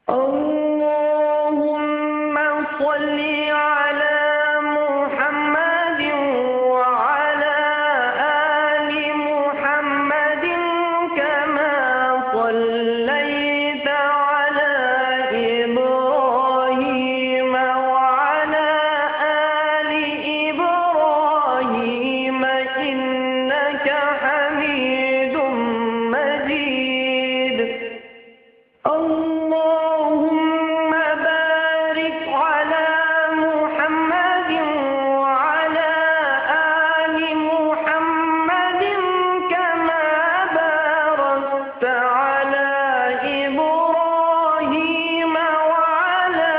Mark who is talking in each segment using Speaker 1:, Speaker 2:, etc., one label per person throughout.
Speaker 1: اللهم صل على محمد وعلى آل محمد كما صليت على إبراهيم وعلى آل إبراهيم إنك حميد مجيد. اللهم بارك على محمد وعلى آل محمد كما باركت على إبراهيم وعلى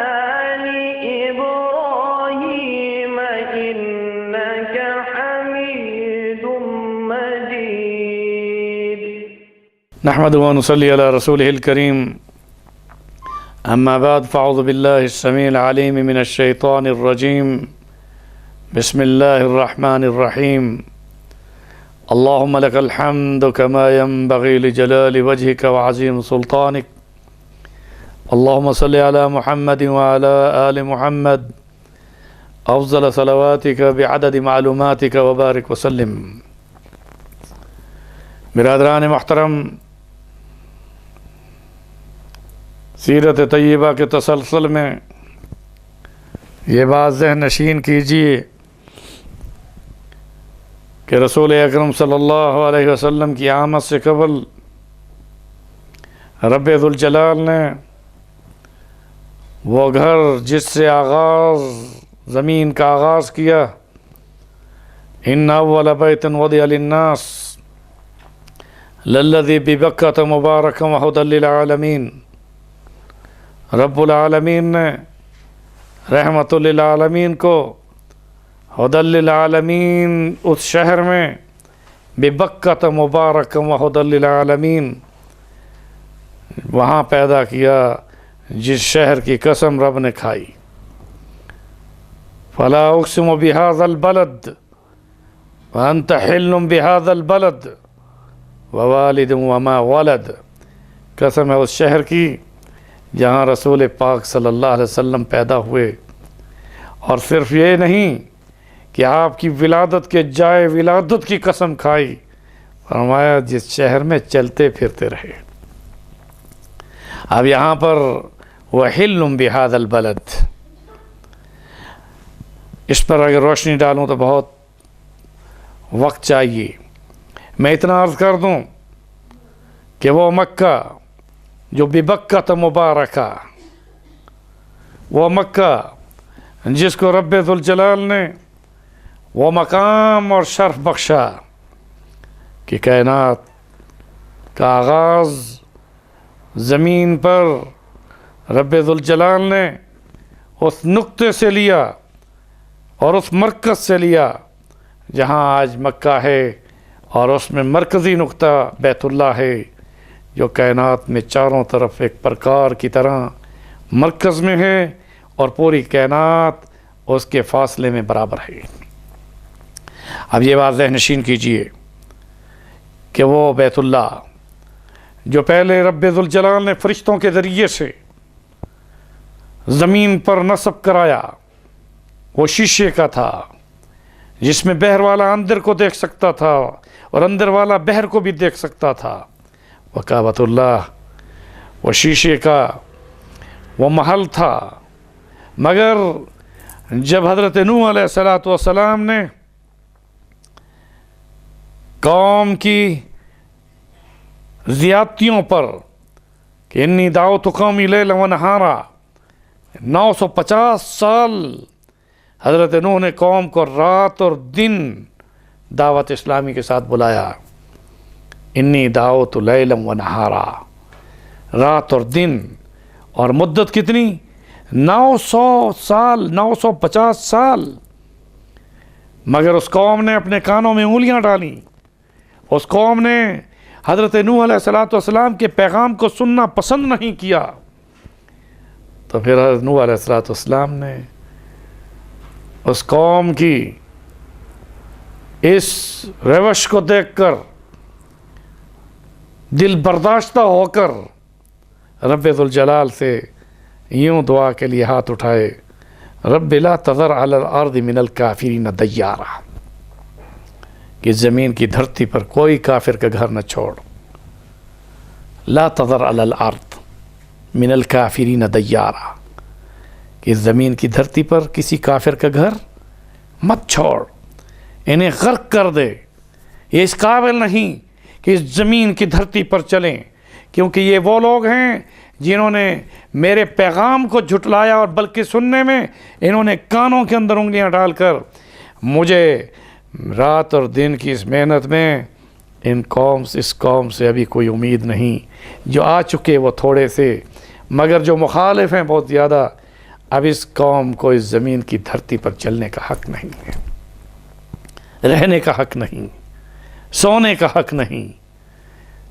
Speaker 1: آل إبراهيم إنك حميد مجيد.
Speaker 2: نحمد ونصلي على رسوله الكريم. أما بعد فأعوذ بالله السميع العليم من الشيطان الرجيم. بسم الله الرحمن الرحيم. اللهم لك الحمد كما ينبغي لجلال وجهك وعظيم سلطانك. اللهم صل على محمد وعلى آل محمد أفضل صلواتك بعدد معلوماتك وبارك وسلم. برادران محترم، سیرت طیبہ کے تسلسل میں یہ بات ذہن نشین کیجیے کہ رسول اکرم صلی اللہ علیہ وسلم کی آمد سے قبل رب ذوالجلال نے وہ گھر جس سے زمین کا آغاز کیا، ان اول بیت وضع للناس للذی ببکۃ مبارکا وہدی للعالمین، رب العالمین نے رحمت للعالمین کو ہدی للعالمین اس شہر میں ببکۃ مبارکا وہدی للعالمین وہاں پیدا کیا جس شہر کی قسم رب نے کھائی. فلا اقسم بہذا البلد وانت حل بہذا البلد ووالد وما ولد، قسم ہے اس شہر کی جہاں رسول پاک صلی اللہ علیہ وسلم پیدا ہوئے. اور صرف یہ نہیں کہ آپ کی ولادت کے جائے ولادت کی قسم کھائی، فرمایا جس شہر میں چلتے پھرتے رہے. اب یہاں پر وَحِلٌّ بِهَذَا الْبَلَدِ، اس پر اگر روشنی ڈالوں تو بہت وقت چاہیے. میں اتنا عرض کر دوں کہ وہ مکہ جو ببکۃ مبارکہ، وہ مکہ جس کو رب ذوالجلال نے وہ مقام اور شرف بخشا کہ کائنات کا آغاز زمین پر رب ذوالجلال نے اس نقطے سے لیا اور اس مرکز سے لیا جہاں آج مکہ ہے، اور اس میں مرکزی نقطہ بیت اللہ ہے جو کائنات میں چاروں طرف ایک پرکار کی طرح مرکز میں ہے اور پوری کائنات اس کے فاصلے میں برابر ہے. اب یہ بات ذہن نشین کیجئے کہ وہ بیت اللہ جو پہلے رب ذوالجلال نے فرشتوں کے ذریعے سے زمین پر نصب کرایا، وہ شیشے کا تھا جس میں بحر والا اندر کو دیکھ سکتا تھا اور اندر والا بحر کو بھی دیکھ سکتا تھا. وہ کعبۃ اللہ وہ شیشے کا وہ محل تھا. مگر جب حضرت نوح علیہ السلام نے قوم کی زیادتیوں پر کہ انی دعوت قومی لیلا ونہارا، 950 سال حضرت نوح نے قوم کو رات اور دن دعوت اسلامی کے ساتھ بلایا. انی دعوت لیلا ونہارا، رات اور دن، اور مدت کتنی؟ 900 سال، 950 سال. مگر اس قوم نے اپنے کانوں میں انگلیاں ڈالیں. اس قوم نے حضرت نوح علیہ السلام کے پیغام کو سننا پسند نہیں کیا. تو پھر حضرت نوح علیہ السلام نے اس قوم کی اس روش کو دیکھ کر دل برداشتہ ہو کر رب ذوالجلال سے یوں دعا کے لیے ہاتھ اٹھائے، رب لا تذر علی الارض من الکافرین دیارا، کہ زمین کی دھرتی پر کوئی کافر کا گھر نہ چھوڑ. لا تذر علی الارض من الکافرین دیارا، کہ زمین کی دھرتی پر کسی کافر کا گھر مت چھوڑ، انہیں غرق کر دے. یہ اس قابل نہیں کہ اس زمین کی دھرتی پر چلیں، کیونکہ یہ وہ لوگ ہیں جنہوں نے میرے پیغام کو جھٹلایا، اور بلکہ سننے میں انہوں نے کانوں کے اندر انگلیاں ڈال کر مجھے رات اور دن کی اس محنت میں اس قوم سے ابھی کوئی امید نہیں. جو آ چکے وہ تھوڑے سے، مگر جو مخالف ہیں بہت زیادہ. اب اس قوم کو اس زمین کی دھرتی پر چلنے کا حق نہیں ہے، رہنے کا حق نہیں، سونے کا حق نہیں،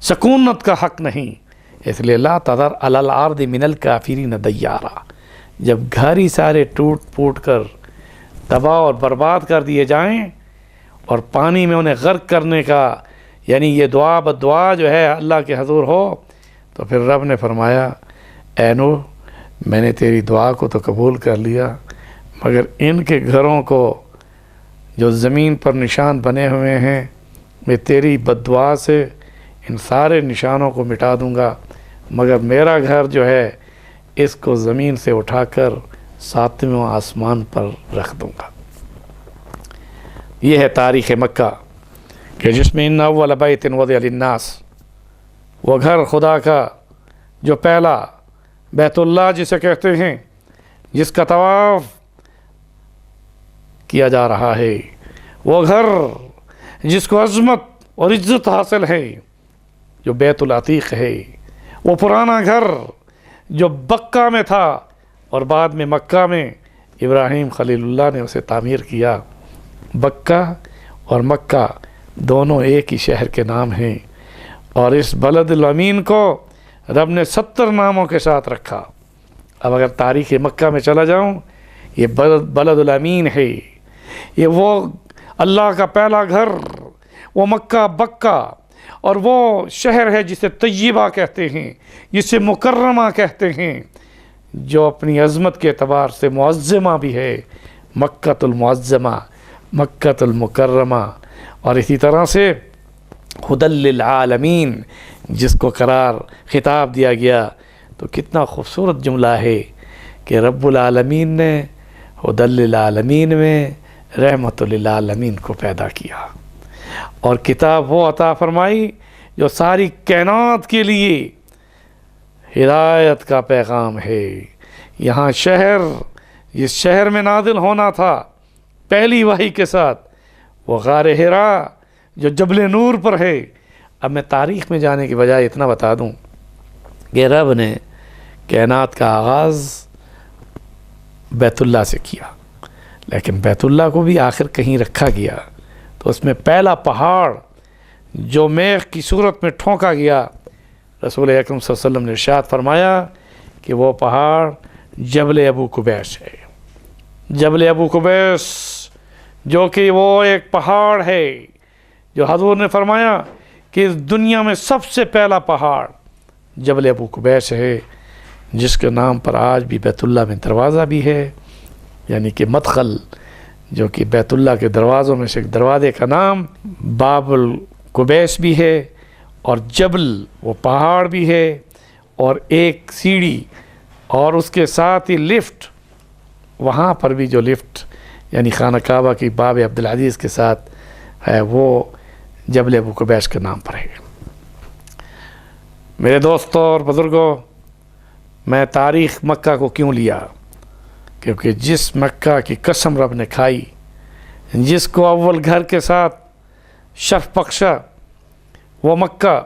Speaker 2: سکونت کا حق نہیں. اس لیے لا تذر علی الارض من الکافرین دیارا. جب گھر ہی سارے ٹوٹ پھوٹ کر تباہ اور برباد کر دیے جائیں اور پانی میں انہیں غرق کرنے کا یعنی یہ دعا بدعا جو ہے اللہ کے حضور ہو، تو پھر رب نے فرمایا اے نوح، میں نے تیری دعا کو تو قبول کر لیا، مگر ان کے گھروں کو جو زمین پر نشان بنے ہوئے ہیں میں تیری بددعا سے ان سارے نشانوں کو مٹا دوں گا، مگر میرا گھر جو ہے اس کو زمین سے اٹھا کر 7ویں آسمان پر رکھ دوں گا. یہ ہے تاریخ مکہ کہ جس میں ان اول بیت وضع للناس، وہ گھر خدا کا جو پہلا بیت اللہ جسے کہتے ہیں، جس کا طواف کیا جا رہا ہے، وہ گھر جس کو عظمت اور عزت حاصل ہے، جو بیت العتیق ہے، وہ پرانا گھر جو بکہ میں تھا اور بعد میں مکہ میں ابراہیم خلیل اللہ نے اسے تعمیر کیا. بکہ اور مکہ دونوں ایک ہی شہر کے نام ہیں، اور اس بلد الامین کو رب نے 70 ناموں کے ساتھ رکھا. اب اگر تاریخ مکہ میں چلا جاؤں، یہ بلد الامین ہے، یہ وہ اللہ کا پہلا گھر، وہ مکہ بکہ، اور وہ شہر ہے جسے طیبہ کہتے ہیں، جسے مکرمہ کہتے ہیں، جو اپنی عظمت کے اعتبار سے معظمہ بھی ہے، مکۃ المعظمہ، مکۃ المکرمہ. اور اسی طرح سے ہدی للعالمین جس کو قرار خطاب دیا گیا. تو کتنا خوبصورت جملہ ہے کہ رب العالمین نے ہدی للعالمین میں رحمت للعالمین کو پیدا کیا، اور کتاب وہ عطا فرمائی جو ساری کائنات کے لیے ہدایت کا پیغام ہے. یہاں جس شہر میں نازل ہونا تھا پہلی وحی کے ساتھ، وہ غار حرا جو جبل نور پر ہے. اب میں تاریخ میں جانے کی بجائے اتنا بتا دوں کہ رب نے کائنات کا آغاز بیت اللہ سے کیا، لیکن بیت اللہ کو بھی آخر کہیں رکھا گیا. تو اس میں پہلا پہاڑ جو میخ کی صورت میں ٹھونکا گیا، رسول اکرم صلی اللہ علیہ وسلم نے ارشاد فرمایا کہ وہ پہاڑ جبل ابو قبیس ہے. جبل ابو قبیس جو کہ وہ ایک پہاڑ ہے جو حضور نے فرمایا کہ اس دنیا میں سب سے پہلا پہاڑ جبل ابو قبیس ہے، جس کے نام پر آج بھی بیت اللہ میں دروازہ بھی ہے، یعنی کہ مدخل جو کہ بیت اللہ کے دروازوں میں سے ایک دروازے کا نام باب القبیس بھی ہے، اور جبل وہ پہاڑ بھی ہے، اور ایک سیڑھی، اور اس کے ساتھ ہی لفٹ. وہاں پر بھی جو لفٹ یعنی خانہ کعبہ کی باب عبدالعزیز کے ساتھ ہے، وہ جبل ابو قبیس کے نام پر ہے. میرے دوستوں اور بزرگوں، میں تاریخ مکہ کو کیوں لیا؟ کیونکہ جس مکہ کی قسم رب نے کھائی، جس کو اول گھر کے ساتھ شرف بخشا، وہ مکہ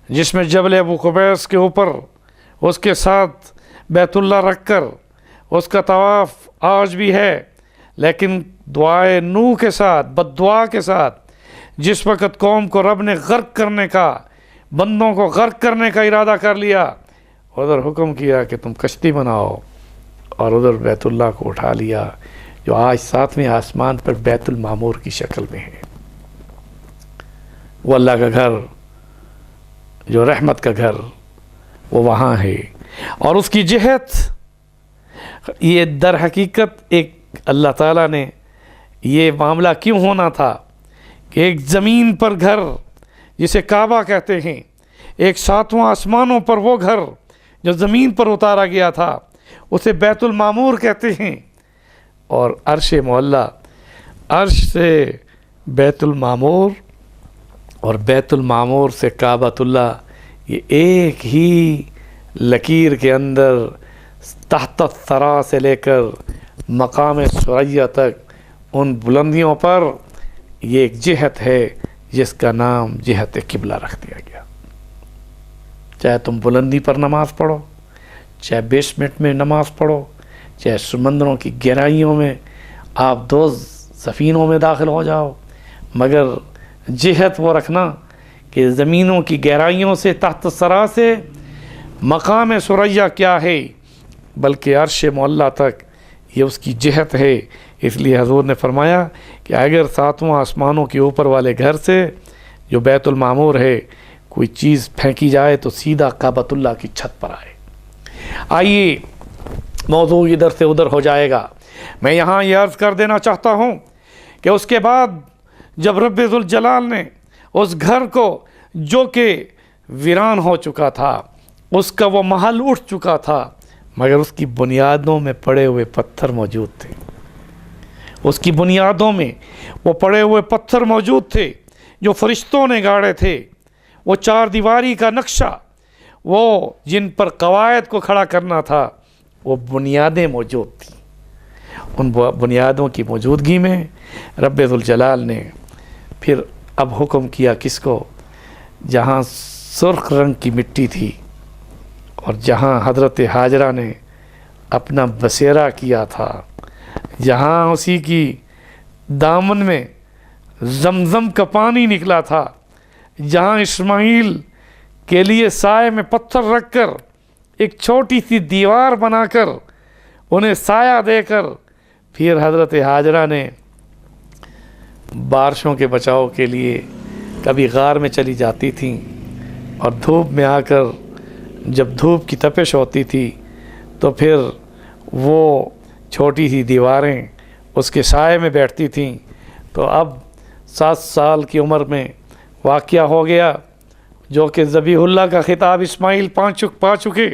Speaker 2: جس میں جبل ابو قبیس کے اوپر اس کے ساتھ بیت اللہ رکھ کر اس کا طواف آج بھی ہے، لیکن دعائے نوح کے ساتھ، بد دعا کے ساتھ، جس وقت قوم کو رب نے غرق کرنے کا، بندوں کو غرق کرنے کا ارادہ کر لیا، ادھر حکم کیا کہ تم کشتی بناؤ، اور ادھر بیت اللہ کو اٹھا لیا جو آج 7ویں آسمان پر بیت المعمور کی شکل میں ہے. وہ اللہ کا گھر جو رحمت کا گھر، وہ وہاں ہے. اور اس کی جہت یہ در حقیقت ایک اللہ تعالیٰ نے یہ معاملہ کیوں ہونا تھا کہ ایک زمین پر گھر جسے کعبہ کہتے ہیں، ایک ساتواں آسمانوں پر وہ گھر جو زمین پر اتارا گیا تھا اسے بیت المعمور کہتے ہیں، اور عرش معلیٰ، عرش سے بیت المعمور اور بیت المعمور سے کعبۃ اللہ، یہ ایک ہی لکیر کے اندر تحت الثری سے لے کر مقام ثریا تک ان بلندیوں پر یہ ایک جہت ہے جس کا نام جہت قبلہ رکھ دیا گیا. چاہے تم بلندی پر نماز پڑھو، چاہے بیسمنٹ میں نماز پڑھو، چاہے سمندروں کی گہرائیوں میں آپ دو سفینوں میں داخل ہو جاؤ، مگر جہت وہ رکھنا کہ زمینوں کی گہرائیوں سے تحت الثری سے مقام ثریا کیا ہے، بلکہ عرش معلیٰ تک یہ اس کی جہت ہے. اس لیے حضور نے فرمایا کہ اگر ساتواں آسمانوں کے اوپر والے گھر سے جو بیت المعمور ہے کوئی چیز پھینکی جائے تو سیدھا کعبۃ اللہ کی چھت پر آئے. آئیے موضوع ادھر سے ادھر ہو جائے گا. میں یہاں یہ عرض کر دینا چاہتا ہوں کہ اس کے بعد جب رب ذوالجلال نے اس گھر کو جو کہ ویران ہو چکا تھا، اس کا وہ محل اٹھ چکا تھا، مگر اس کی بنیادوں میں پڑے ہوئے پتھر موجود تھے. اس کی بنیادوں میں وہ پڑے ہوئے پتھر موجود تھے جو فرشتوں نے گاڑے تھے. وہ چار دیواری کا نقشہ، وہ جن پر قواعد کو کھڑا کرنا تھا، وہ بنیادیں موجود تھیں. ان بنیادوں کی موجودگی میں رب ذوالجلال نے پھر اب حکم کیا کس کو؟ جہاں سرخ رنگ کی مٹی تھی اور جہاں حضرت ہاجرہ نے اپنا بسیرا کیا تھا، جہاں اسی کی دامن میں زمزم کا پانی نکلا تھا، جہاں اسماعیل کے لیے سائے میں پتھر رکھ کر ایک چھوٹی سی دیوار بنا کر انہیں سایہ دے کر پھر حضرت ہاجرہ نے بارشوں کے بچاؤ کے لیے کبھی غار میں چلی جاتی تھیں اور دھوپ میں آ کر جب دھوپ کی تپش ہوتی تھی تو پھر وہ چھوٹی سی دیواریں اس کے سائے میں بیٹھتی تھیں. تو اب 7 سال کی عمر میں واقعہ ہو گیا جو کہ ذبیح اللہ کا خطاب اسماعیل پا چکے.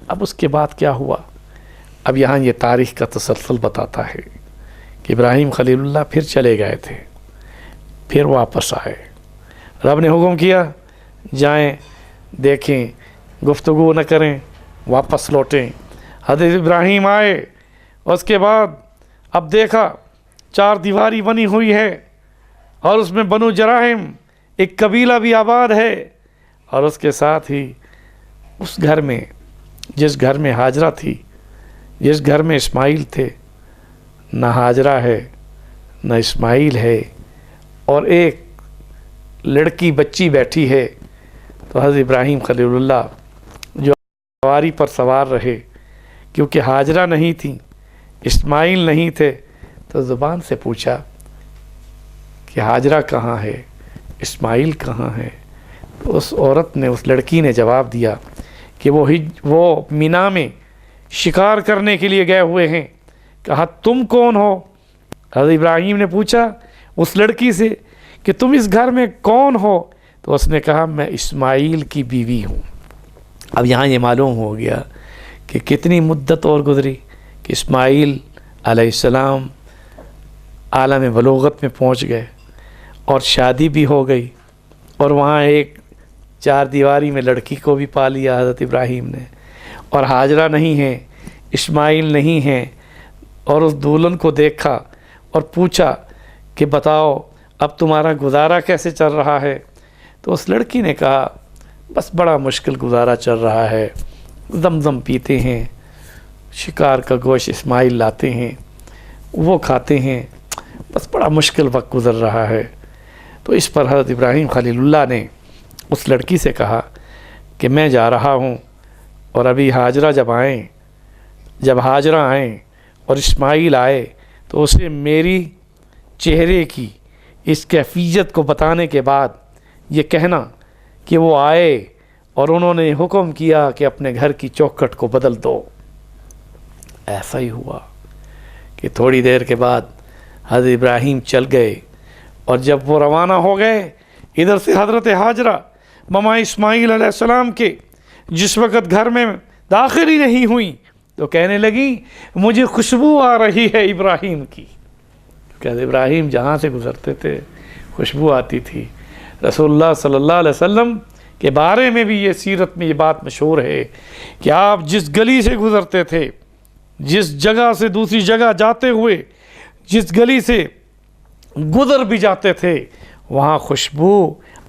Speaker 2: اب اس کے بعد کیا ہوا؟ اب یہاں یہ تاریخ کا تسلسل بتاتا ہے کہ ابراہیم خلیل اللہ پھر چلے گئے تھے، پھر واپس آئے. رب نے حکم کیا جائیں، دیکھیں، گفتگو نہ کریں، واپس لوٹیں. حضرت ابراہیم آئے، اس کے بعد اب دیکھا 4 دیواری بنی ہوئی ہے اور اس میں بنو جراحم ایک قبیلہ بھی آباد ہے، اور اس کے ساتھ ہی اس گھر میں جس گھر میں ہاجرہ تھی، جس گھر میں اسماعیل تھے، نہ ہاجرہ ہے نہ اسماعیل ہے، اور ایک لڑکی بچی بیٹھی ہے. تو حضرت ابراہیم خلیل اللہ جو سواری پر سوار رہے، کیونکہ ہاجرہ نہیں تھی، اسماعیل نہیں تھے، تو زبان سے پوچھا کہ ہاجرہ کہاں ہے، اسماعیل کہاں ہے؟ تو اس عورت نے، اس لڑکی نے جواب دیا کہ وہ مینا میں شکار کرنے کے لیے گئے ہوئے ہیں. کہا تم کون ہو؟ حضرت ابراہیم نے پوچھا اس لڑکی سے کہ تم اس گھر میں کون ہو؟ تو اس نے کہا میں اسماعیل کی بیوی ہوں. اب یہاں یہ معلوم ہو گیا کہ کتنی مدت اور گزری کہ اسماعیل علیہ السلام عالم بلوغت میں پہنچ گئے اور شادی بھی ہو گئی، اور وہاں ایک 4 دیواری میں لڑکی کو بھی پا لیا حضرت ابراہیم نے، اور ہاجرہ نہیں ہے، اسماعیل نہیں ہے. اور اس دولہن کو دیکھا اور پوچھا کہ بتاؤ اب تمہارا گزارا کیسے چل رہا ہے؟ تو اس لڑکی نے کہا بس بڑا مشکل گزارا چل رہا ہے، زمزم پیتے ہیں، شکار کا گوشت اسماعیل لاتے ہیں وہ کھاتے ہیں، بس بڑا مشکل وقت گزر رہا ہے. تو اس پر حضرت ابراہیم خلیل اللہ نے اس لڑکی سے کہا کہ میں جا رہا ہوں، اور ابھی ہاجرہ جب ہاجرہ آئیں اور اسماعیل آئے تو اسے میری چہرے کی اس کیفیت کو بتانے کے بعد یہ کہنا کہ وہ آئے اور انہوں نے حکم کیا کہ اپنے گھر کی چوکھٹ کو بدل دو۔ ایسا ہی ہوا کہ تھوڑی دیر کے بعد حضرت ابراہیم چل گئے، اور جب وہ روانہ ہو گئے ادھر سے حضرت ہاجرہ مما اسماعیل علیہ السلام کے جس وقت گھر میں داخل ہی نہیں ہوئی تو کہنے لگی مجھے خوشبو آ رہی ہے ابراہیم کی، کہ ابراہیم جہاں سے گزرتے تھے خوشبو آتی تھی۔ رسول اللہ صلی اللہ علیہ وسلم کے بارے میں بھی یہ سیرت میں یہ بات مشہور ہے کہ آپ جس گلی سے گزرتے تھے، جس جگہ سے دوسری جگہ جاتے ہوئے جس گلی سے گزر بھی جاتے تھے وہاں خوشبو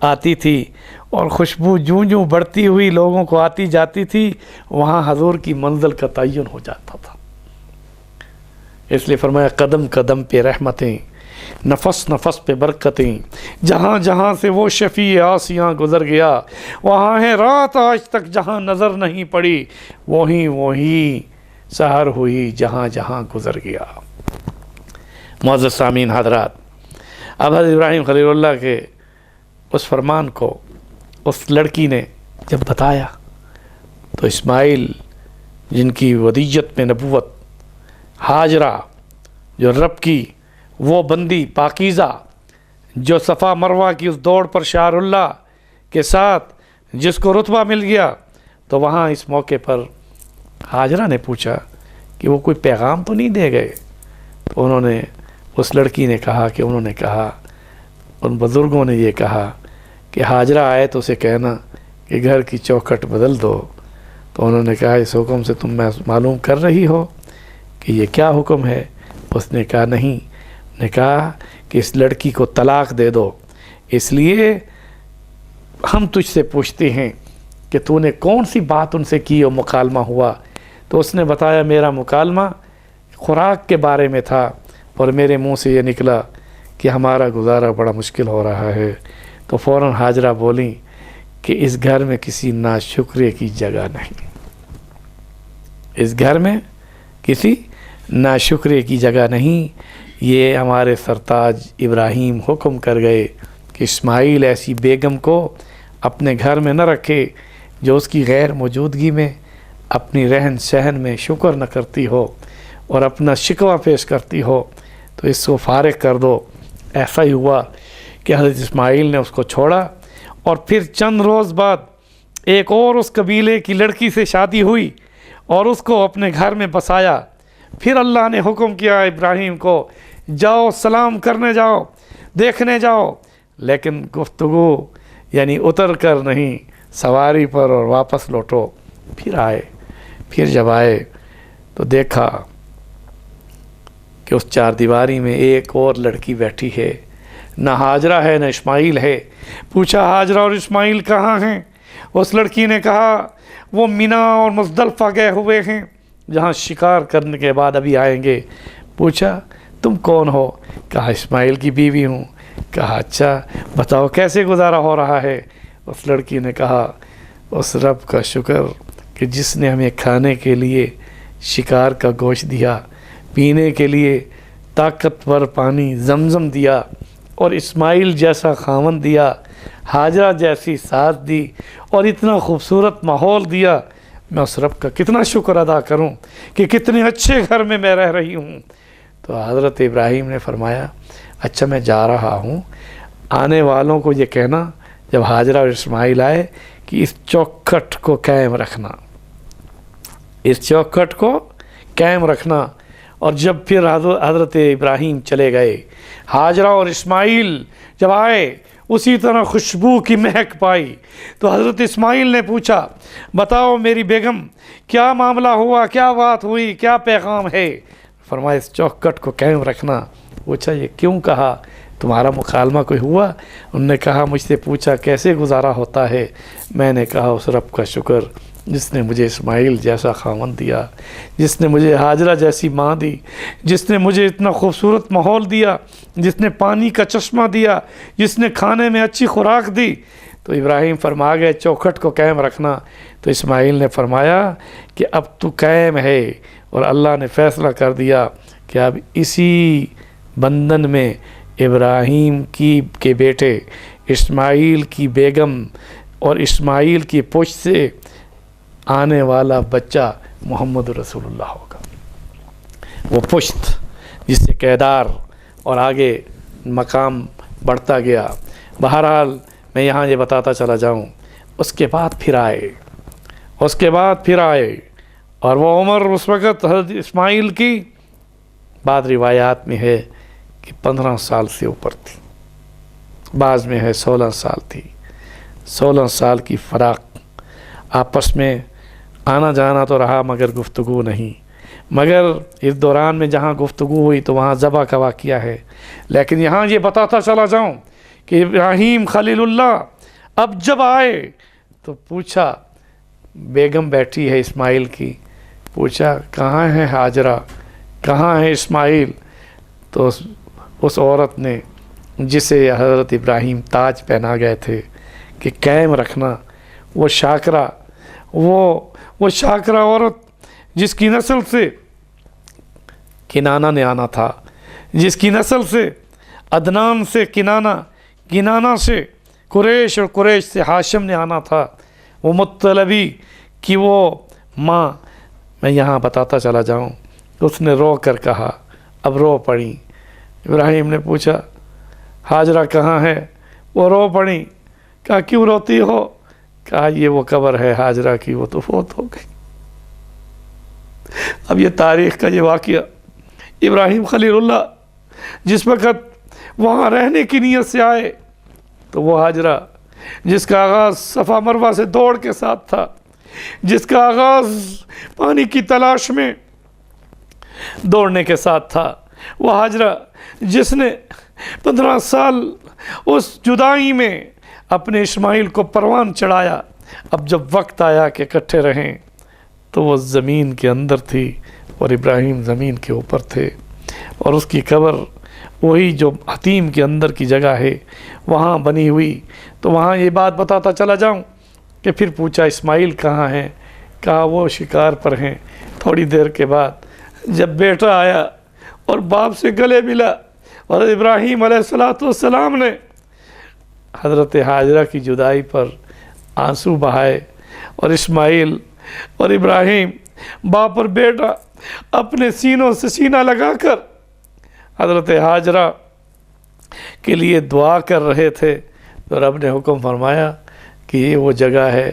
Speaker 2: آتی تھی، اور خوشبو جوں جوں بڑھتی ہوئی لوگوں کو آتی جاتی تھی وہاں حضور کی منزل کا تعین ہو جاتا تھا۔ اس لیے فرمایا قدم قدم پہ رحمتیں، نفس نفس پہ برکتیں، جہاں جہاں سے وہ شفیع آسیاں گزر گیا وہاں ہے رات آج تک جہاں نظر نہیں پڑی، وہی سحر ہوئی جہاں جہاں گزر گیا۔ معزز سامعین حضرات، اب حضرت ابراہیم خلیل اللہ کے اس فرمان کو اس لڑکی نے جب بتایا تو اسماعیل جن کی ودیت میں نبوت، ہاجرہ جو رب کی وہ بندی پاکیزہ جو صفا مروہ کی اس دوڑ پر شعر اللہ کے ساتھ جس کو رتبہ مل گیا، تو وہاں اس موقع پر ہاجرہ نے پوچھا کہ وہ کوئی پیغام تو نہیں دے گئے؟ تو انہوں نے اس لڑکی نے کہا کہ انہوں نے کہا، ان بزرگوں نے یہ کہا کہ ہاجرہ آئے تو اسے کہنا کہ گھر کی چوکھٹ بدل دو۔ تو انہوں نے کہا اس حکم سے تم معلوم کر رہی ہو کہ یہ کیا حکم ہے؟ اس نے کہا نہیں، نے کہا کہ اس لڑکی کو طلاق دے دو، اس لیے ہم تجھ سے پوچھتے ہیں کہ تو نے کون سی بات ان سے کی اور مکالمہ ہوا؟ تو اس نے بتایا میرا مکالمہ خوراک کے بارے میں تھا، اور میرے منہ سے یہ نکلا کہ ہمارا گزارا بڑا مشکل ہو رہا ہے۔ تو فوراً ہاجرہ بولیں کہ اس گھر میں کسی ناشکرے کی جگہ نہیں، اس گھر میں کسی ناشکرے کی جگہ نہیں۔ یہ ہمارے سرتاج ابراہیم حکم کر گئے کہ اسماعیل ایسی بیگم کو اپنے گھر میں نہ رکھے جو اس کی غیر موجودگی میں اپنی رہن سہن میں شکر نہ کرتی ہو اور اپنا شکوہ پیش کرتی ہو، تو اس کو فارغ کر دو۔ ایسا ہی ہوا کہ حضرت اسماعیل نے اس کو چھوڑا، اور پھر چند روز بعد ایک اور اس قبیلے کی لڑکی سے شادی ہوئی اور اس کو اپنے گھر میں بسایا۔ پھر اللہ نے حکم کیا ابراہیم کو جاؤ سلام کرنے جاؤ، دیکھنے جاؤ، لیکن گفتگو یعنی اتر کر نہیں، سواری پر اور واپس لوٹو۔ پھر آئے، پھر جب آئے تو دیکھا کہ اس چار دیواری میں ایک اور لڑکی بیٹھی ہے، نہ ہاجرہ ہے نہ اسماعیل ہے۔ پوچھا ہاجرہ اور اسماعیل کہاں ہیں؟ اس لڑکی نے کہا وہ مینا اور مزدلفہ گئے ہوئے ہیں، جہاں شکار کرنے کے بعد ابھی آئیں گے۔ پوچھا تم کون ہو؟ کہا اسماعیل کی بیوی ہوں۔ کہا اچھا بتاؤ کیسے گزارا ہو رہا ہے؟ اس لڑکی نے کہا اس رب کا شکر کہ جس نے ہمیں کھانے کے لیے شکار کا گوشت دیا، پینے کے لیے طاقتور پانی زمزم دیا، اور اسماعیل جیسا خاوند دیا، ہاجرہ جیسی ساس دی، اور اتنا خوبصورت ماحول دیا۔ میں اس رب کا کتنا شکر ادا کروں کہ کتنے اچھے گھر میں رہ رہی ہوں۔ تو حضرت ابراہیم نے فرمایا اچھا میں جا رہا ہوں، آنے والوں کو یہ کہنا جب ہاجرہ اور اسماعیل آئے کہ اس چوکھٹ کو قائم رکھنا، اس چوکھٹ کو قائم رکھنا۔ اور جب پھر حضرت ابراہیم چلے گئے، ہاجرہ اور اسماعیل جب آئے اسی طرح خوشبو کی مہک پائی۔ تو حضرت اسماعیل نے پوچھا بتاؤ میری بیگم کیا معاملہ ہوا، کیا بات ہوئی، کیا پیغام ہے؟ فرمایا اس چوکھٹ کو قائم رکھنا۔ پوچھا یہ کیوں کہا، تمہارا مکالمہ کوئی ہوا؟ انہوں نے کہا مجھ سے پوچھا کیسے گزارا ہوتا ہے، میں نے کہا اس رب کا شکر جس نے مجھے اسماعیل جیسا خاوند دیا، جس نے مجھے ہاجرہ جیسی ماں دی، جس نے مجھے اتنا خوبصورت ماحول دیا، جس نے پانی کا چشمہ دیا، جس نے کھانے میں اچھی خوراک دی۔ تو ابراہیم فرما گئے چوکھٹ کو قائم رکھنا۔ تو اسماعیل نے فرمایا کہ اب تو قائم ہے، اور اللہ نے فیصلہ کر دیا کہ اب اسی بندھن میں ابراہیم کے بیٹے اسماعیل کی بیگم اور اسماعیل کی پشت سے آنے والا بچہ محمد رسول اللہ ہوگا. وہ پشت جس سے کیدار اور آگے مقام بڑھتا گیا. بہرحال میں یہاں یہ بتاتا چلا جاؤں، اس کے بعد پھر آئے اور وہ عمر اس وقت حضرت اسماعیل کی بعض روایات میں ہے کہ 15 سال سے اوپر تھی، بعض میں ہے 16 سال تھی. 16 سال کی فراق، آپس میں آنا جانا تو رہا مگر گفتگو نہیں. مگر اس دوران میں جہاں گفتگو ہوئی تو وہاں ذبح کا واقعہ ہے. لیکن یہاں یہ بتاتا چلا جاؤں کہ ابراہیم خلیل اللہ اب جب آئے تو پوچھا، بیگم بیٹھی ہے اسماعیل کی، پوچھا کہاں ہے ہاجرہ، کہاں ہے اسماعیل؟ تو اس عورت نے جسے حضرت ابراہیم تاج پہنا گئے تھے کہ قائم رکھنا، وہ شاکرہ، وہ شاکرہ عورت جس کی نسل سے کنانہ نے آنا تھا، جس کی نسل سے عدنان سے کنانہ سے قریش اور قریش سے ہاشم نے آنا تھا، وہ مطلبی کی وہ ماں. میں یہاں بتاتا چلا جاؤں، اس نے رو کر کہا، اب رو پڑی. ابراہیم نے پوچھا ہاجرہ کہاں ہے؟ وہ رو پڑی. کہا کیوں روتی ہو؟ کہا یہ وہ قبر ہے ہاجرہ کی، وہ تو فوت ہو گئی. اب یہ تاریخ کا یہ واقعہ، ابراہیم خلیل اللہ جس وقت وہاں رہنے کی نیت سے آئے تو وہ ہاجرہ جس کا آغاز صفا مروہ سے دوڑ کے ساتھ تھا، جس کا آغاز پانی کی تلاش میں دوڑنے کے ساتھ تھا، وہ ہاجرہ جس نے 15 سال اس جدائی میں اپنے اسماعیل کو پروان چڑھایا، اب جب وقت آیا کہ اکٹھے رہیں تو وہ زمین کے اندر تھی اور ابراہیم زمین کے اوپر تھے. اور اس کی قبر وہی جو حتیم کے اندر کی جگہ ہے وہاں بنی ہوئی. تو وہاں یہ بات بتاتا چلا جاؤں کہ پھر پوچھا اسماعیل کہاں ہیں؟ کہا وہ شکار پر ہیں. تھوڑی دیر کے بعد جب بیٹا آیا اور باپ سے گلے ملا اور ابراہیم علیہ السلام نے حضرت ہاجرہ کی جدائی پر آنسو بہائے، اور اسماعیل اور ابراہیم باپ اور بیٹا اپنے سینوں سے سینہ لگا کر حضرت ہاجرہ کے لیے دعا کر رہے تھے، تو رب نے حکم فرمایا کہ یہ وہ جگہ ہے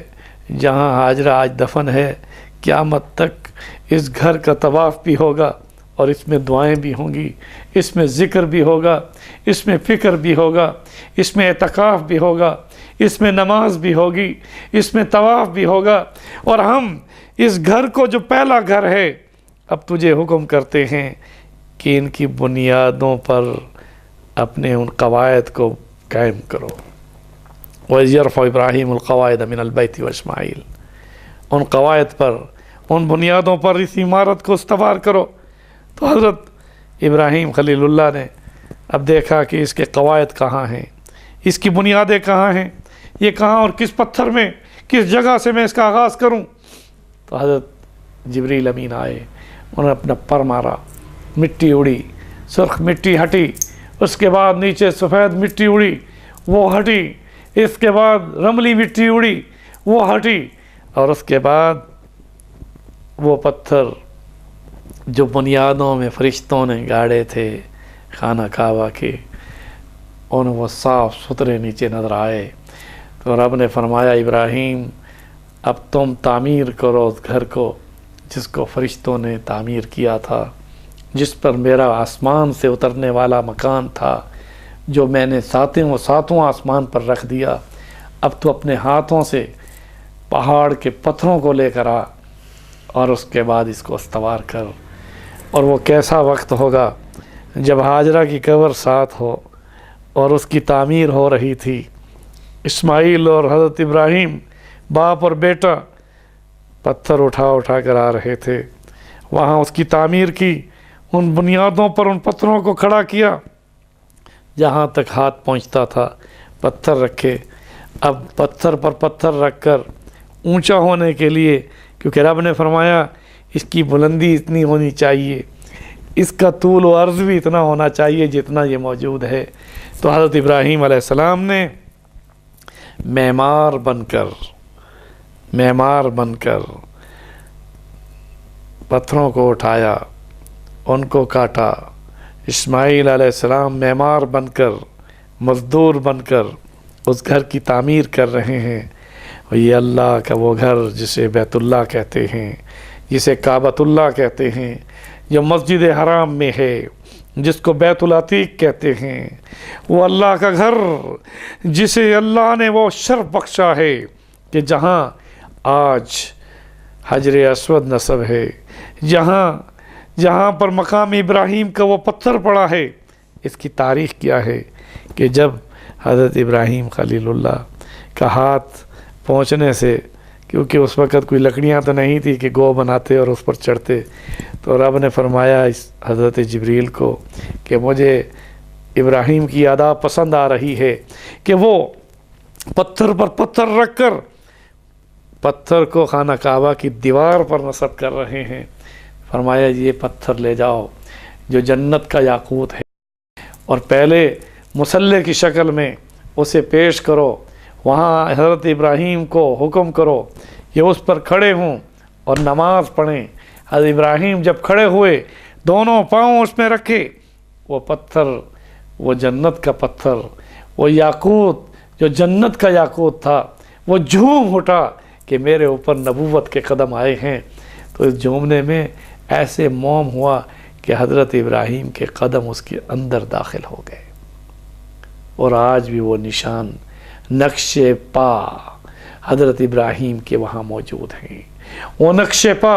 Speaker 2: جہاں ہاجرہ آج دفن ہے. قیامت تک اس گھر کا طواف بھی ہوگا اور اس میں دعائیں بھی ہوں گی، اس میں ذکر بھی ہوگا، اس میں فکر بھی ہوگا، اس میں اعتکاف بھی ہوگا، اس میں نماز بھی ہوگی، اس میں طواف بھی ہوگا. اور ہم اس گھر کو جو پہلا گھر ہے اب تجھے حکم کرتے ہیں کہ ان کی بنیادوں پر اپنے ان قواعد کو قائم کرو. وَإِذْ يَرْفَعُ إِبْرَاهِيمُ الْقَوَاعِدَ مِنَ الْبَيْتِ وَإِسْمَاعِيلُ، ان قواعد پر، ان بنیادوں پر اس عمارت کو استوار کرو. تو حضرت ابراہیم خلیل اللہ نے اب دیکھا کہ اس کے قواعد کہاں ہیں، اس کی بنیادیں کہاں ہیں، یہ کہاں اور کس پتھر میں، کس جگہ سے میں اس کا آغاز کروں. تو حضرت جبریل امین آئے، انہوں نے اپنا پر مارا، مٹی اڑی، سرخ مٹی ہٹی، اس کے بعد نیچے سفید مٹی اڑی، وہ ہٹی، اس کے بعد رملی مٹی اڑی، وہ ہٹی، اور اس کے بعد وہ پتھر جو بنیادوں میں فرشتوں نے گاڑے تھے خانہ کعبہ کے، انہیں وہ صاف ستھرے نیچے نظر آئے. تو رب نے فرمایا ابراہیم اب تم تعمیر کرو اس گھر کو جس کو فرشتوں نے تعمیر کیا تھا، جس پر میرا آسمان سے اترنے والا مکان تھا، جو میں نے ساتوں آسمان پر رکھ دیا. اب تو اپنے ہاتھوں سے پہاڑ کے پتھروں کو لے کر آ اور اس کے بعد اس کو استوار کر. اور وہ کیسا وقت ہوگا جب ہاجرہ کی قبر ساتھ ہو اور اس کی تعمیر ہو رہی تھی. اسماعیل اور حضرت ابراہیم باپ اور بیٹا پتھر اٹھا کر آ رہے تھے، وہاں اس کی تعمیر کی، ان بنیادوں پر ان پتھروں کو کھڑا کیا جہاں تک ہاتھ پہنچتا تھا، پتھر رکھے. اب پتھر پر پتھر رکھ کر اونچا ہونے کے لیے، کیونکہ رب نے فرمایا اس کی بلندی اتنی ہونی چاہیے، اس کا طول و عرض بھی اتنا ہونا چاہیے جتنا یہ موجود ہے. تو حضرت ابراہیم علیہ السلام نے معمار بن کر پتھروں کو اٹھایا، ان کو کاٹا۔ اسماعیل علیہ السلام معمار بن کر، مزدور بن کر اس گھر کی تعمیر کر رہے ہیں۔ اور یہ اللہ کا وہ گھر جسے بیت اللہ کہتے ہیں، جسے کعبۃ اللہ کہتے ہیں، جو مسجد حرام میں ہے، جس کو بیت العتیق کہتے ہیں، وہ اللہ کا گھر جسے اللہ نے وہ شرف بخشا ہے کہ جہاں آج حجر اسود نصب ہے، جہاں پر مقام ابراہیم کا وہ پتھر پڑا ہے۔ اس کی تاریخ کیا ہے کہ جب حضرت ابراہیم خلیل اللہ کا ہاتھ پہنچنے سے، کیونکہ اس وقت کوئی لکڑیاں تو نہیں تھی کہ گو بناتے اور اس پر چڑھتے، تو رب نے فرمایا اس حضرت جبریل کو کہ مجھے ابراہیم کی ادا پسند آ رہی ہے کہ وہ پتھر پر پتھر رکھ کر پتھر کو خانہ کعبہ کی دیوار پر نصب کر رہے ہیں۔ فرمایا یہ پتھر لے جاؤ جو جنت کا یاقوت ہے، اور پہلے مصلی کی شکل میں اسے پیش کرو، وہاں حضرت ابراہیم کو حکم کرو کہ اس پر کھڑے ہوں اور نماز پڑھیں۔ حضرت ابراہیم جب کھڑے ہوئے، دونوں پاؤں اس میں رکھے، وہ پتھر، وہ جنت کا پتھر، وہ یاقوت جو جنت کا یاقوت تھا، وہ جھوم اٹھا کہ میرے اوپر نبوت کے قدم آئے ہیں۔ تو اس جھومنے میں ایسے موم ہوا کہ حضرت ابراہیم کے قدم اس کے اندر داخل ہو گئے، اور آج بھی وہ نشان، نقش پا حضرت ابراہیم کے وہاں موجود ہیں، وہ نقش پا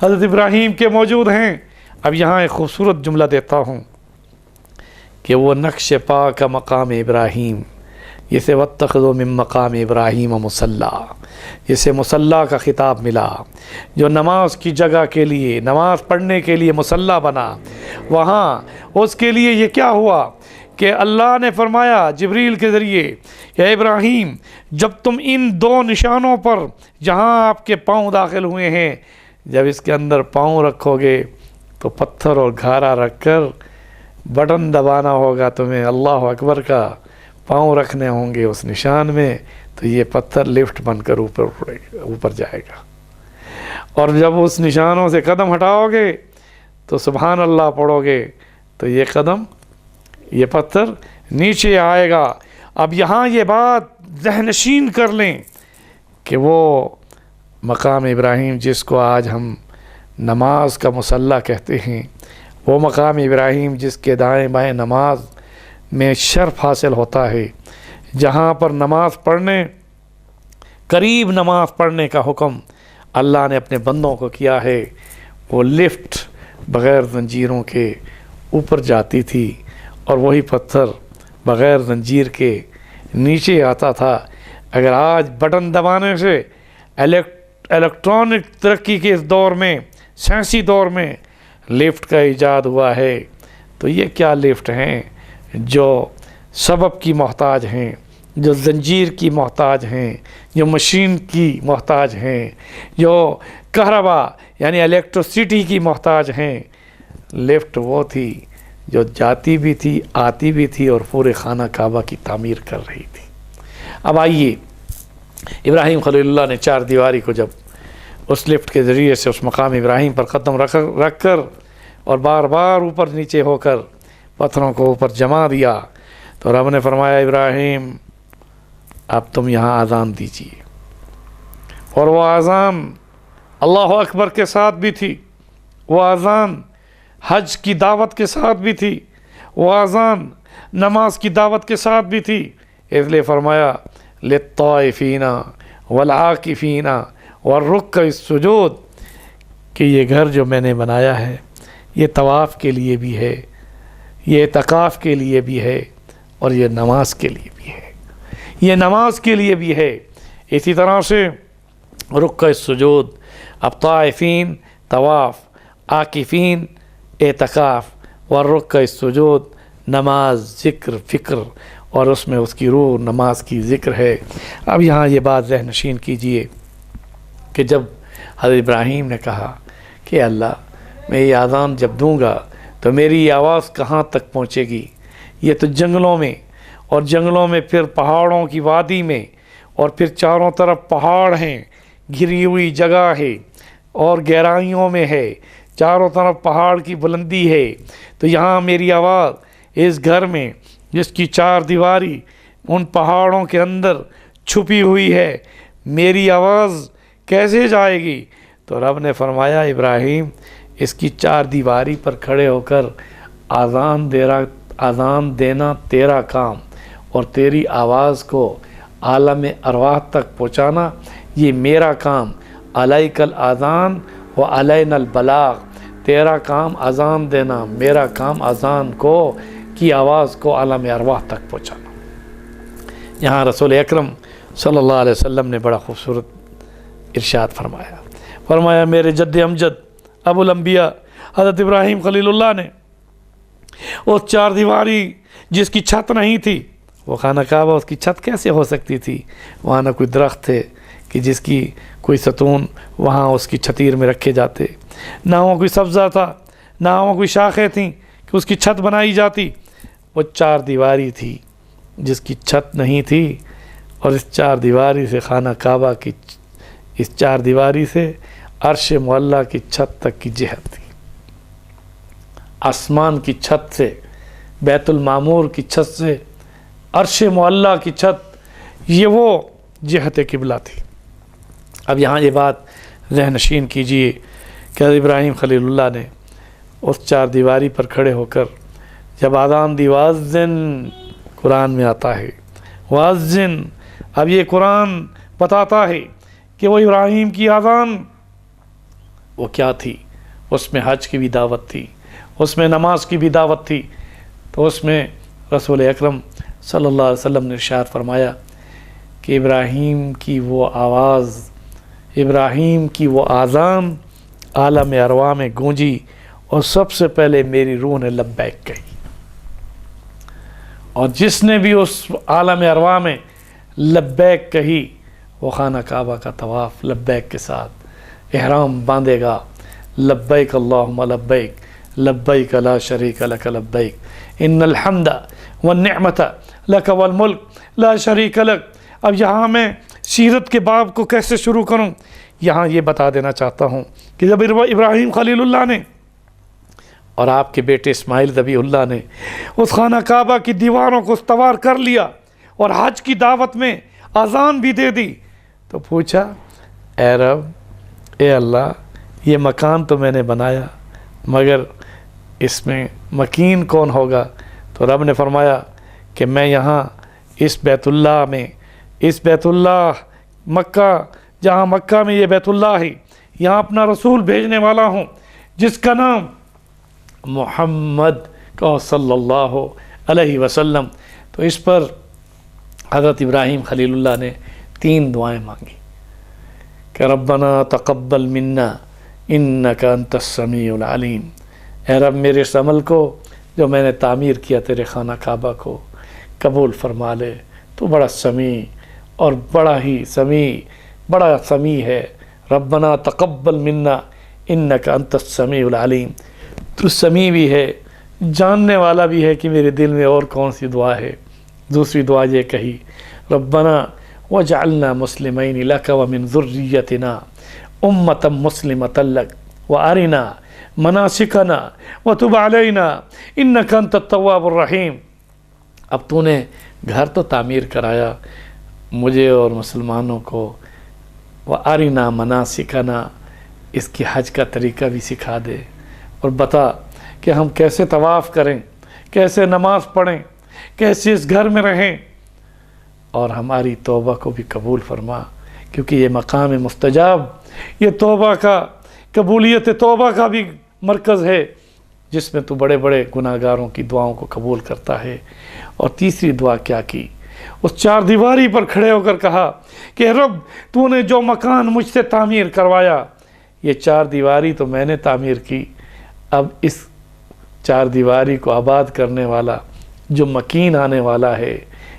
Speaker 2: حضرت ابراہیم کے موجود ہیں۔ اب یہاں ایک خوبصورت جملہ دیتا ہوں کہ وہ نقش پا کا مقام ابراہیم، جسے واتخذوا من مقام ابراہیم مصلی، جسے مصلی کا خطاب ملا، جو نماز کی جگہ کے لیے، نماز پڑھنے کے لیے مصلی بنا، وہاں اس کے لیے یہ کیا ہوا کہ اللہ نے فرمایا جبریل کے ذریعے کہ ابراہیم جب تم ان دو نشانوں پر جہاں آپ کے پاؤں داخل ہوئے ہیں، جب اس کے اندر پاؤں رکھو گے تو پتھر اور گھارا رکھ کر بٹن دبانا ہوگا تمہیں، اللہ اکبر کا پاؤں رکھنے ہوں گے اس نشان میں، تو یہ پتھر لفٹ بن کر اوپر جائے گا، اور جب اس نشانوں سے قدم ہٹاؤ گے تو سبحان اللہ پڑھو گے تو یہ قدم، یہ پتھر نیچے آئے گا۔ اب یہاں یہ بات ذہن نشین کر لیں کہ وہ مقام ابراہیم جس کو آج ہم نماز کا مصلی کہتے ہیں، وہ مقام ابراہیم جس کے دائیں بائیں نماز میں شرف حاصل ہوتا ہے، جہاں پر نماز پڑھنے، قریب نماز پڑھنے کا حکم اللہ نے اپنے بندوں کو کیا ہے، وہ لفٹ بغیر زنجیروں کے اوپر جاتی تھی، اور وہی پتھر بغیر زنجیر کے نیچے آتا تھا۔ اگر آج بٹن دبانے سے الیکٹرانک ترقی کے اس دور میں، سائنسی دور میں لفٹ کا ایجاد ہوا ہے، تو یہ کیا لفٹ ہیں جو سبب کی محتاج ہیں، جو زنجیر کی محتاج ہیں، جو مشین کی محتاج ہیں، جو کہربا یعنی الیکٹرسٹی کی محتاج ہیں۔ لفٹ وہ تھی جو جاتی بھی تھی، آتی بھی تھی، اور پورے خانہ کعبہ کی تعمیر کر رہی تھی۔ اب آئیے، ابراہیم خلیل اللہ نے چار دیواری کو جب اس لفٹ کے ذریعے سے اس مقام ابراہیم پر قدم رکھ کر اور بار بار اوپر نیچے ہو کر پتھروں کو اوپر جما دیا، تو رب نے فرمایا ابراہیم اب تم یہاں اذان دیجیے، اور وہ اذان اللہ اکبر کے ساتھ بھی تھی، وہ اذان حج کی دعوت کے ساتھ بھی تھی، وہ اذان نماز کی دعوت کے ساتھ بھی تھی۔ اس لیے فرمایا للطائفین والعاکفین والرکع السجود، کہ یہ گھر جو میں نے بنایا ہے یہ طواف کے لیے بھی ہے، یہ اعتکاف کے لیے بھی ہے، اور یہ نماز کے لیے بھی ہے، یہ نماز کے لیے بھی ہے۔ اسی طرح سے رکع السجود، اب طائفین طواف، عاکفین اعتکاف، والرکع السجود نماز، ذکر، فکر، اور اس میں اس کی روح نماز کی ذکر ہے۔ اب یہاں یہ بات ذہن نشین کیجئے کہ جب حضرت ابراہیم نے کہا کہ اللہ میں یہ اذان جب دوں گا تو میری یہ آواز کہاں تک پہنچے گی؟ یہ تو جنگلوں میں، اور جنگلوں میں پھر پہاڑوں کی وادی میں، اور پھر چاروں طرف پہاڑ ہیں، گھری ہوئی جگہ ہے اور گہرائیوں میں ہے، چاروں طرف پہاڑ کی بلندی ہے، تو یہاں میری آواز اس گھر میں جس کی چار دیواری ان پہاڑوں کے اندر چھپی ہوئی ہے، میری آواز کیسے جائے گی؟ تو رب نے فرمایا ابراہیم اس کی چار دیواری پر کھڑے ہو کر اذان دینا تیرا کام، اور تیری آواز کو عالم ارواح تک پہنچانا یہ میرا کام۔ علیک الاذان و علینا البلاغ، تیرا کام اذان دینا، میرا کام اذان کی آواز کو عالم ارواح تک پہنچانا۔ یہاں رسول اکرم صلی اللہ علیہ وسلم نے بڑا خوبصورت ارشاد فرمایا میرے جد امجد ابو الانبیاء حضرت ابراہیم خلیل اللہ نے وہ چار دیواری جس کی چھت نہیں تھی، وہ خانہ کعبہ اس کی چھت کیسے ہو سکتی تھی؟ وہاں نہ کوئی درخت تھے کہ جس کی کوئی ستون وہاں اس کی چھتیر میں رکھے جاتے، نہ وہاں کوئی سبزہ تھا، نہ وہاں کوئی شاخیں تھیں کہ اس کی چھت بنائی جاتی۔ وہ چار دیواری تھی جس کی چھت نہیں تھی، اور اس چار دیواری سے خانہ کعبہ کی اس چار دیواری سے عرش معلیٰ کی چھت تک کی جہت تھی۔ آسمان کی چھت سے، بیت المعمور کی چھت سے عرش معلیٰ کی چھت، یہ وہ جہت قبلہ تھی۔ اب یہاں یہ بات ذہن نشین کیجئے کہ ابراہیم خلیل اللہ نے اس چار دیواری پر کھڑے ہو کر جب اذان دی، واذن قرآن میں آتا ہے، واذن، اب یہ قرآن بتاتا ہے کہ وہ ابراہیم کی اذان وہ کیا تھی؟ اس میں حج کی بھی دعوت تھی، اس میں نماز کی بھی دعوت تھی، تو اس میں رسول اکرم صلی اللہ علیہ وسلم نے ارشاد فرمایا کہ ابراہیم کی وہ آواز، ابراہیم کی وہ اذان عالم ارواح میں گونجی، اور سب سے پہلے میری روح نے لبیک کہی، اور جس نے بھی اس عالم ارواح میں لبیک کہی وہ خانہ کعبہ کا طواف لبیک کے ساتھ احرام باندھے گا، لبیک اللہم لبیک، لبیک لا شریک لک لبیک، ان الحمد والنعمت لک والملک لا شریک لک۔ اب یہاں میں سیرت کے باب کو کیسے شروع کروں؟ یہاں یہ بتا دینا چاہتا ہوں کہ جب ابراہیم خلیل اللہ نے اور آپ کے بیٹے اسماعیل ذبیح اللہ نے اس خانہ کعبہ کی دیواروں کو استوار کر لیا اور حج کی دعوت میں اذان بھی دے دی، تو پوچھا اے رب، اے اللہ، یہ مکان تو میں نے بنایا مگر اس میں مکین کون ہوگا؟ تو رب نے فرمایا کہ میں یہاں اس بیت اللہ میں، اس بیت اللہ مکہ، جہاں مکہ میں یہ بیت اللہ ہے، یہاں اپنا رسول بھیجنے والا ہوں جس کا نام محمد کا صلی اللہ علیہ وسلم۔ تو اس پر حضرت ابراہیم خلیل اللہ نے 3 دعائیں مانگی کہ ربنا تقبل منا انک انت السمیع العلیم، اے رب میرے اس عمل کو جو میں نے تعمیر کیا تیرے خانہ کعبہ کو قبول فرما لے، تو بڑا سمیع اور بڑا ہی سمیع، بڑا سمیع ہے۔ ربنا تقبل منا انک انت السمیع العلیم، تو سمیع بھی ہے، جاننے والا بھی ہے کہ میرے دل میں اور کون سی دعا ہے۔ دوسری دعا یہ کہی ربنا وجعلنا مسلمین لک ومن ذریتنا امۃ مسلمۃ لک وارنا مناسکنا وتب علینا انک انت التواب الرحیم۔ اب تو نے گھر تو تعمیر کرایا، مجھے اور مسلمانوں کو وارنا مناسکنا، اس کی حج کا طریقہ بھی سکھا دے، اور بتا کہ ہم کیسے طواف کریں، کیسے نماز پڑھیں، کیسے اس گھر میں رہیں، اور ہماری توبہ کو بھی قبول فرما، کیونکہ یہ مقام مستجاب، یہ توبہ کا، قبولیت توبہ کا بھی مرکز ہے، جس میں تو بڑے بڑے گناہ گاروں کی دعاؤں کو قبول کرتا ہے۔ اور تیسری دعا کیا کی؟ اس چار دیواری پر کھڑے ہو کر کہا کہ رب، تو نے جو مکان مجھ سے تعمیر کروایا، یہ چار دیواری تو میں نے تعمیر کی، اب اس چار دیواری کو آباد کرنے والا جو مکین آنے والا ہے،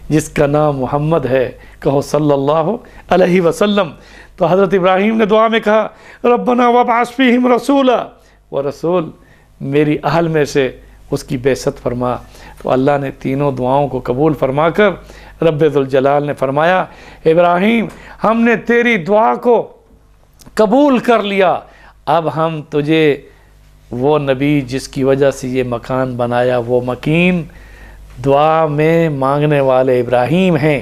Speaker 2: جس کا نام محمد ہے، کہو صلی اللہ علیہ وسلم۔ تو حضرت ابراہیم نے دعا میں کہا ربنا وابعث فیہم رسولا، وہ رسول میری اہل میں سے اس کی بعثت فرما۔ تو اللہ نے تینوں دعاؤں کو قبول فرما کر رب ذوالجلال نے فرمایا ابراہیم ہم نے تیری دعا کو قبول کر لیا، اب ہم تجھے وہ نبی جس کی وجہ سے یہ مکان بنایا، وہ مکین دعا میں مانگنے والے ابراہیم ہیں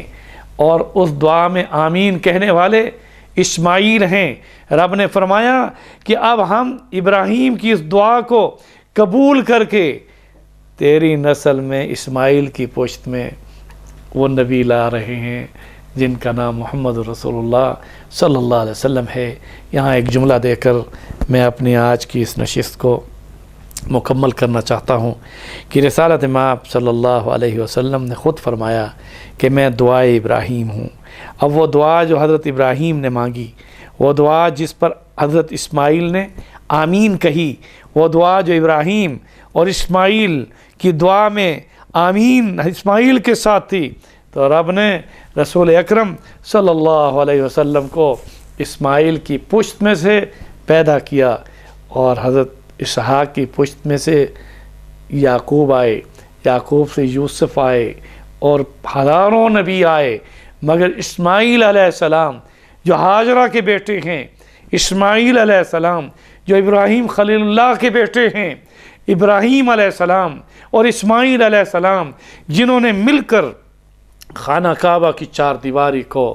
Speaker 2: اور اس دعا میں آمین کہنے والے اسماعیل ہیں۔ رب نے فرمایا کہ اب ہم ابراہیم کی اس دعا کو قبول کر کے تیری نسل میں اسماعیل کی پشت میں وہ نبی لا رہے ہیں جن کا نام محمد رسول اللہ صلی اللہ علیہ وسلم ہے۔ یہاں ایک جملہ دے کر میں اپنی آج کی اس نشست کو مکمل کرنا چاہتا ہوں کہ رسالت مآب صلی اللہ علیہ وسلم نے خود فرمایا کہ میں دعائے ابراہیم ہوں۔ اب وہ دعا جو حضرت ابراہیم نے مانگی، وہ دعا جس پر حضرت اسماعیل نے آمین کہی، وہ دعا جو ابراہیم اور اسماعیل کی دعا میں آمین اسماعیل کے ساتھ تھی، تو رب نے رسول اکرم صلی اللہ علیہ وسلم کو اسماعیل کی پشت میں سے پیدا کیا اور حضرت اسحاق کی پشت میں سے یعقوب آئے، یعقوب سے یوسف آئے اور ہزاروں نبی آئے، مگر اسماعیل علیہ السلام جو ہاجرہ کے بیٹے ہیں، اسماعیل علیہ السلام جو ابراہیم خلیل اللہ کے بیٹے ہیں، ابراہیم علیہ السلام اور اسماعیل علیہ السلام جنہوں نے مل کر خانہ کعبہ کی چار دیواری کو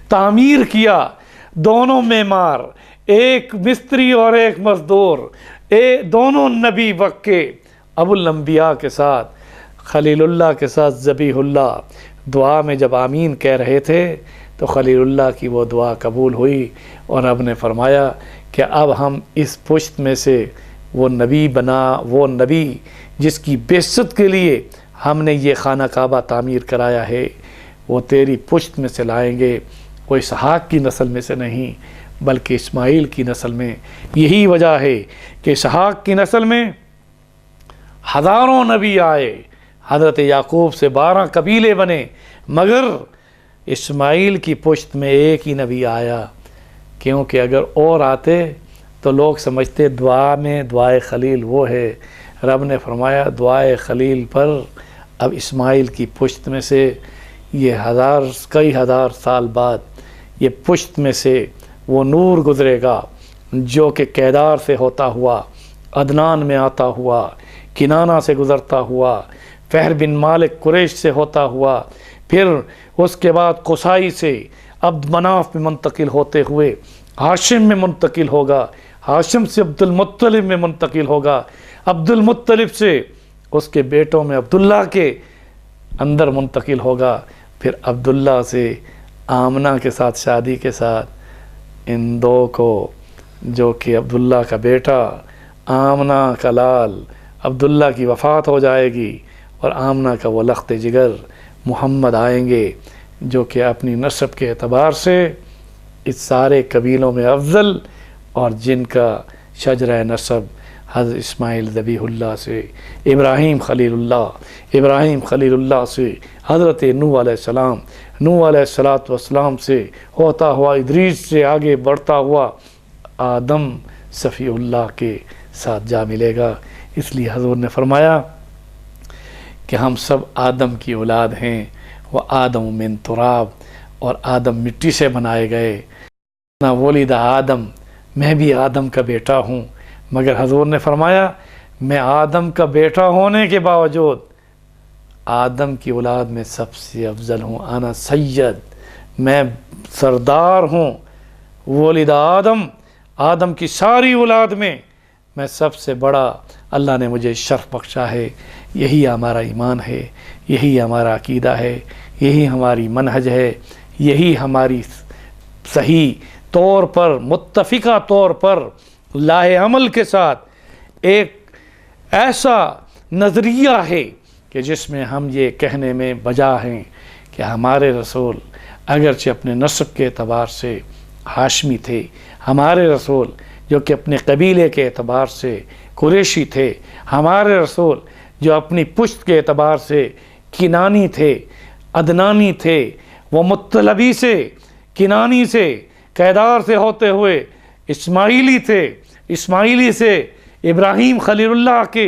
Speaker 2: تعمیر کیا، دونوں معمار، ایک مستری اور ایک مزدور، دونوں نبی وقت کے، ابو الانبیاء کے ساتھ خلیل اللہ کے ساتھ ذبیح اللہ دعا میں جب آمین کہہ رہے تھے تو خلیل اللہ کی وہ دعا قبول ہوئی اور رب نے فرمایا کہ اب ہم اس پشت میں سے وہ نبی بنا، وہ نبی جس کی بعثت کے لیے ہم نے یہ خانہ کعبہ تعمیر کرایا ہے، وہ تیری پشت میں سے لائیں گے، وہ اسحاق کی نسل میں سے نہیں بلکہ اسماعیل کی نسل میں۔ یہی وجہ ہے کہ اسحاق کی نسل میں ہزاروں نبی آئے، حضرت یعقوب سے 12 قبیلے بنے، مگر اسماعیل کی پشت میں ایک ہی نبی آیا، کیونکہ اگر اور آتے تو لوگ سمجھتے دعا میں دعائے خلیل وہ ہے۔ رب نے فرمایا دعائے خلیل پر اب اسماعیل کی پشت میں سے یہ کئی ہزار سال بعد یہ پشت میں سے وہ نور گزرے گا جو کہ کیدار سے ہوتا ہوا، عدنان میں آتا ہوا، کنانہ سے گزرتا ہوا، فہر بن مالک قریش سے ہوتا ہوا، پھر اس کے بعد قصائی سے عبد مناف میں منتقل ہوتے ہوئے ہاشم میں منتقل ہوگا، ہاشم سے عبد المطلب میں منتقل ہوگا، عبد المطلب سے اس کے بیٹوں میں عبداللہ کے اندر منتقل ہوگا، پھر عبداللہ سے آمنہ کے ساتھ شادی کے ساتھ ان دو کو جو کہ عبداللہ کا بیٹا آمنہ کا لال عبداللہ کی وفات ہو جائے گی اور آمنہ کا وہ لخت جگر محمد آئیں گے جو کہ اپنی نسب کے اعتبار سے اس سارے قبیلوں میں افضل اور جن کا شجرہ نسب حضرت اسماعیل ذبیح اللہ سے، ابراہیم خلیل اللہ سے، حضرت نوح علیہ السلام، نوح علیہ السلام سے ہوتا ہوا ادریس سے آگے بڑھتا ہوا آدم صفی اللہ کے ساتھ جا ملے گا۔ اس لیے حضور نے فرمایا کہ ہم سب آدم کی اولاد ہیں، وہ آدم من تراب، اور آدم مٹی سے بنائے گئے، نہ ولد آدم، میں بھی آدم کا بیٹا ہوں، مگر حضور نے فرمایا میں آدم کا بیٹا ہونے کے باوجود آدم کی اولاد میں سب سے افضل ہوں، انا سید، میں سردار ہوں، ولد آدم کی ساری اولاد میں میں سب سے بڑا، اللہ نے مجھے شرف بخشا ہے۔ یہی ہمارا ایمان ہے، یہی ہمارا عقیدہ ہے، یہی ہماری منہج ہے، یہی ہماری صحیح طور پر متفقہ طور پر لاہ عمل کے ساتھ ایک ایسا نظریہ ہے کہ جس میں ہم یہ کہنے میں بجا ہیں کہ ہمارے رسول اگرچہ اپنے نسب کے اعتبار سے ہاشمی تھے، ہمارے رسول جو کہ اپنے قبیلے کے اعتبار سے قریشی تھے، ہمارے رسول جو اپنی پشت کے اعتبار سے کنانی تھے، عدنانی تھے، وہ مطلبی سے، کنانی سے، کیدار سے ہوتے ہوئے اسماعیلی تھے، اسماعیلی سے ابراہیم خلیل اللہ کے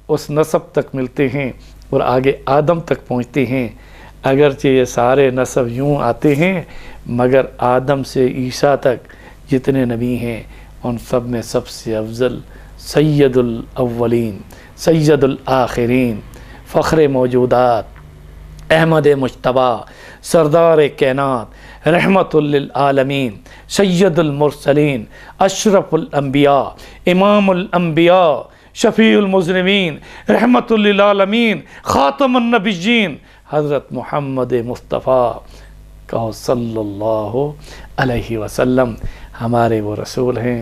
Speaker 2: اس نسب تک ملتے ہیں اور آگے آدم تک پہنچتے ہیں۔ اگرچہ یہ سارے نسب یوں آتے ہیں مگر آدم سے عیسیٰ تک جتنے نبی ہیں ان سب میں سب سے افضل سید الاولین سید الآخرین فخر موجودات احمد مجتبیٰ سردار کائنات رحمت للعالمین سید المرسلین اشرف الانبیاء امام الانبیاء شفیع المذنبین رحمت للعالمین خاتم النبیین حضرت محمد مصطفیٰ کہو صلی اللہ علیہ وسلم ہمارے وہ رسول ہیں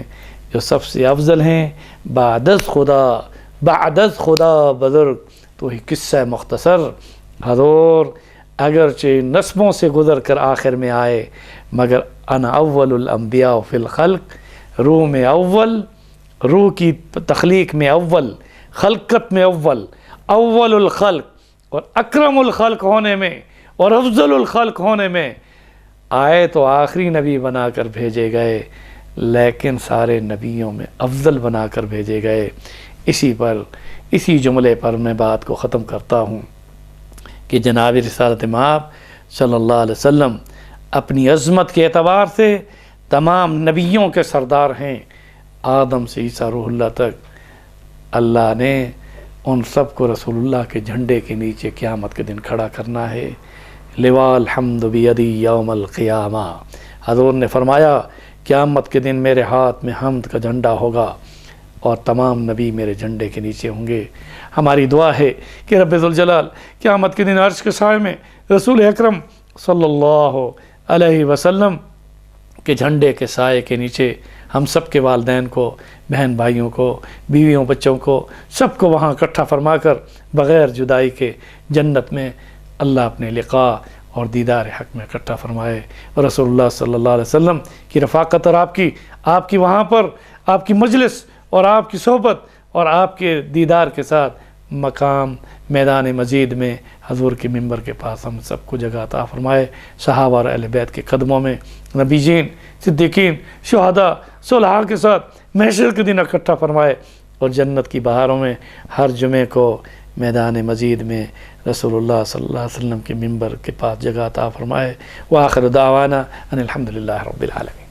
Speaker 2: جو سب سے افضل ہیں بعد از خدا بزرگ۔ تو ہی قصہ مختصر حضور اگرچہ نسبوں سے گزر کر آخر میں آئے مگر انا اول الانبیاء فی الخلق، روح میں اول، روح کی تخلیق میں اول، خلقت میں اول الخلق اور اکرم الخلق ہونے میں اور افضل الخلق ہونے میں آئے تو آخری نبی بنا کر بھیجے گئے لیکن سارے نبیوں میں افضل بنا کر بھیجے گئے۔ اسی جملے پر میں بات کو ختم کرتا ہوں کہ جناب رسالت مآب صلی اللہ علیہ وسلم اپنی عظمت کے اعتبار سے تمام نبیوں کے سردار ہیں، آدم سے عیسیٰ روح اللہ تک۔ اللہ نے ان سب کو رسول اللہ کے جھنڈے کے نیچے قیامت کے دن کھڑا کرنا ہے۔ لواء الحمد بیدی یوم القیامہ، حضور نے فرمایا قیامت کے دن میرے ہاتھ میں حمد کا جھنڈا ہوگا اور تمام نبی میرے جھنڈے کے نیچے ہوں گے۔ ہماری دعا ہے کہ رب ذوالجلال قیامت کے دن عرش کے سائے میں رسول اکرم صلی اللہ علیہ وسلم کے جھنڈے کے سائے کے نیچے ہم سب کے والدین کو، بہن بھائیوں کو، بیویوں بچوں کو، سب کو وہاں اکٹھا فرما کر بغیر جدائی کے جنت میں اللہ اپنے لقاء اور دیدار حق میں اکٹھا فرمائے، اور رسول اللہ صلی اللہ علیہ وسلم کی رفاقت اور آپ کی وہاں پر آپ کی مجلس اور آپ کی صحبت اور آپ کے دیدار کے ساتھ مقام میدان مجید میں حضور کے ممبر کے پاس ہم سب کو جگہ عطا فرمائے، صحابہ اور اہل بیت کے قدموں میں نبیین، صدیقین، شہداء، صلحاء کے ساتھ محشر کے دن اکٹھا فرمائے، اور جنت کی بہاروں میں ہر جمعے کو میدان مجید میں رسول اللہ صلی اللہ علیہ وسلم کے ممبر کے پاس جگہ عطا فرمائے۔ وآخر دعوانا ان الحمدللہ رب العالمین۔